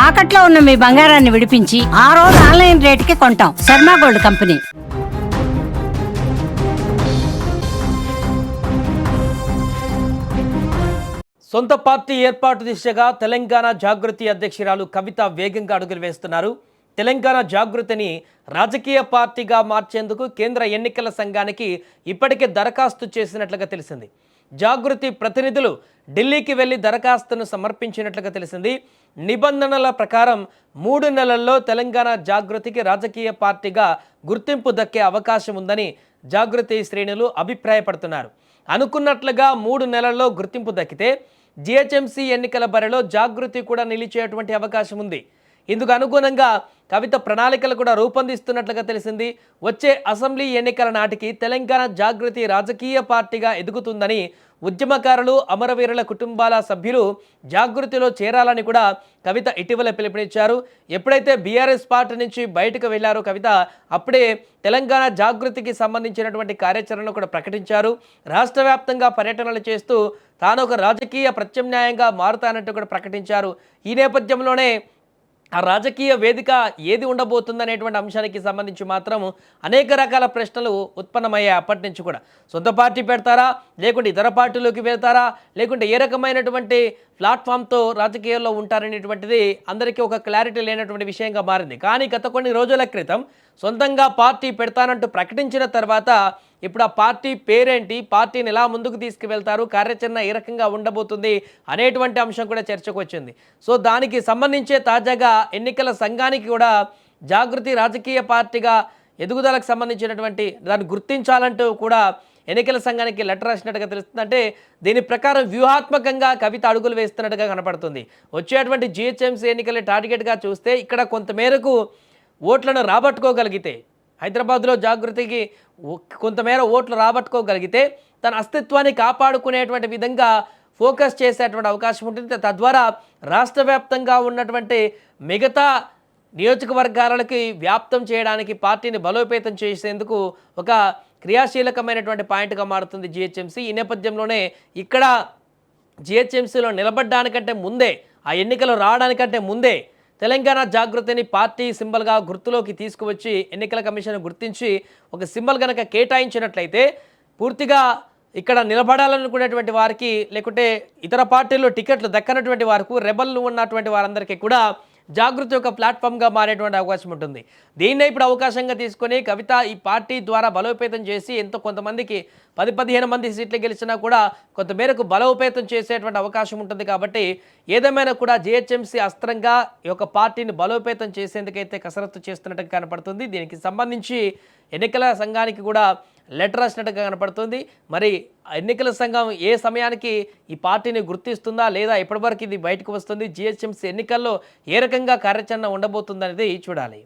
తాకట్లో ఉన్న మీ బంగారాన్ని విడిపించి ఆ రోజు ఆన్లైన్ రేటుకి కొంటాం. Sharma gold company. సొంత పార్టీ ఏర్పాటు దిశగా తెలంగాణ జాగృతి అధ్యక్షురాలు కవిత వేగంగా అడుగులు వేస్తున్నారు. తెలంగాణ జాగృతిని రాజకీయ పార్టీగా మార్చేందుకు కేంద్ర ఎన్నికల సంఘానికి ఇప్పటికే దరఖాస్తు చేసినట్లుగా తెలిసింది. జాగృతి ప్రతినిధులు ఢిల్లీకి వెళ్లి దరఖాస్తును సమర్పించినట్లుగా తెలిసింది. నిబంధనల ప్రకారం 3 నెలల్లో తెలంగాణ జాగృతికి రాజకీయ పార్టీగా గుర్తింపు దక్కే అవకాశం ఉందని జాగృతి శ్రేణులు అభిప్రాయపడుతున్నారు. అనుకున్నట్లుగా 3 నెలల్లో గుర్తింపు దక్కితే జిహెచ్ఎంసీ ఎన్నికల బరిలో జాగృతి కూడా నిలిచేటువంటి అవకాశం ఉంది. ఇందుకు అనుగుణంగా కవిత ప్రణాళికలు కూడా రూపొందిస్తున్నట్లుగా తెలిసింది. వచ్చే అసెంబ్లీ ఎన్నికల నాటికి తెలంగాణ జాగృతి రాజకీయ పార్టీగా ఎదుగుతుందని, ఉద్యమకారులు అమరవీరుల కుటుంబాల సభ్యులు జాగృతిలో చేరాలని కూడా కవిత ఇటీవల పిలుపునిచ్చారు. ఎప్పుడైతే బీఆర్ఎస్ పార్టీ నుంచి బయటకు వెళ్లారో కవిత, అప్పుడే తెలంగాణ జాగృతికి సంబంధించినటువంటి కార్యాచరణను కూడా ప్రకటించారు. రాష్ట్ర వ్యాప్తంగా పర్యటనలు చేస్తూ తాను ఒక రాజకీయ ప్రత్యామ్నాయంగా మారుతానంటూ కూడా ప్రకటించారు. ఈ నేపథ్యంలోనే ఆ రాజకీయ వేదిక ఏది ఉండబోతుందనేటువంటి అంశానికి సంబంధించి మాత్రం అనేక రకాల ప్రశ్నలు ఉత్పన్నమయ్యాయి. అప్పటి నుంచి కూడా సొంత పార్టీ పెడతారా, లేకుంటే ఇతర పార్టీలోకి వెళ్తారా, లేకుంటే ఏ రకమైనటువంటి ప్లాట్ఫామ్తో రాజకీయాల్లో ఉంటారనేటువంటిది అందరికీ ఒక క్లారిటీ లేనటువంటి విషయంగా మారింది. కానీ గత కొన్ని రోజుల క్రితం సొంతంగా పార్టీ పెడతానంటూ ప్రకటించిన తర్వాత ఇప్పుడు ఆ పార్టీ పేరేంటి, పార్టీని ఎలా ముందుకు తీసుకువెళ్తారు, కార్యాచరణ ఏ రకంగా ఉండబోతుంది అనేటువంటి అంశం కూడా చర్చకు వచ్చింది. సో దానికి సంబంధించే తాజాగా ఎన్నికల సంఘానికి కూడా జాగృతి రాజకీయ పార్టీగా ఎదుగుదలకు సంబంధించినటువంటి దాన్ని గుర్తించాలంటూ కూడా ఎన్నికల సంఘానికి లెటర్ రాసినట్టుగా తెలుస్తుంది. అంటే దీని ప్రకారం వ్యూహాత్మకంగా కవిత అడుగులు వేస్తున్నట్టుగా కనపడుతుంది. వచ్చేటువంటి జిహెచ్ఎంసీ ఎన్నికల టార్గెట్గా చూస్తే ఇక్కడ కొంతమేరకు ఓట్లను రాబట్టుకోగలిగితే, హైదరాబాద్లో జాగృతికి కొంతమేర ఓట్లు రాబట్టుకోగలిగితే తన అస్తిత్వాన్ని కాపాడుకునేటువంటి విధంగా ఫోకస్ చేసేటువంటి అవకాశం ఉంటుంది. తద్వారా రాష్ట్ర వ్యాప్తంగా ఉన్నటువంటి మిగతా నియోజకవర్గాలకి వ్యాప్తం చేయడానికి, పార్టీని బలోపేతం చేసేందుకు ఒక క్రియాశీలకమైనటువంటి పాయింట్గా మారుతుంది జిహెచ్ఎంసీ. ఈ నేపథ్యంలోనే ఇక్కడ జిహెచ్ఎంసీలో నిలబడడానికంటే ముందే, ఆ ఎన్నికలు రావడానికంటే ముందే తెలంగాణ జాగృతిని పార్టీ సింబల్గా గుర్తులోకి తీసుకువచ్చి ఎన్నికల కమిషన్ గుర్తించి ఒక సింబల్ కనుక కేటాయించినట్లయితే పూర్తిగా ఇక్కడ నిలబడాలనుకునేటువంటి వారికి, లేకుంటే ఇతర పార్టీల్లో టికెట్లు దక్కనటువంటి వారికి, రెబల్లు ఉన్నటువంటి వారందరికీ కూడా జాగృతి ఒక ప్లాట్ఫామ్గా మారేటువంటి అవకాశం ఉంటుంది. దీన్నే ఇప్పుడు అవకాశంగా తీసుకొని కవిత ఈ పార్టీ ద్వారా బలోపేతం చేసి ఎంతో కొంతమందికి 10-15 మంది సీట్లు గెలిచినా కూడా కొంతమేరకు బలోపేతం చేసేటువంటి అవకాశం ఉంటుంది. కాబట్టి ఏదేమైనా కూడా జిహెచ్ఎంసీ అస్త్రంగా ఈ యొక్క పార్టీని బలోపేతం చేసేందుకైతే కసరత్తు చేస్తున్నట్టుగా కనపడుతుంది. దీనికి సంబంధించి ఎన్నికల సంఘానికి కూడా లెటర్ రాసినట్టుగా కనపడుతుంది. మరి ఎన్నికల సంఘం ఏ సమయానికి ఈ పార్టీని గుర్తిస్తుందా, లేదా ఎప్పటివరకు ఇది బయటకు వస్తుంది, జిహెచ్ఎంసీ ఎన్నికల్లో ఏ రకంగా కార్యాచరణ ఉండబోతుందనేది చూడాలి.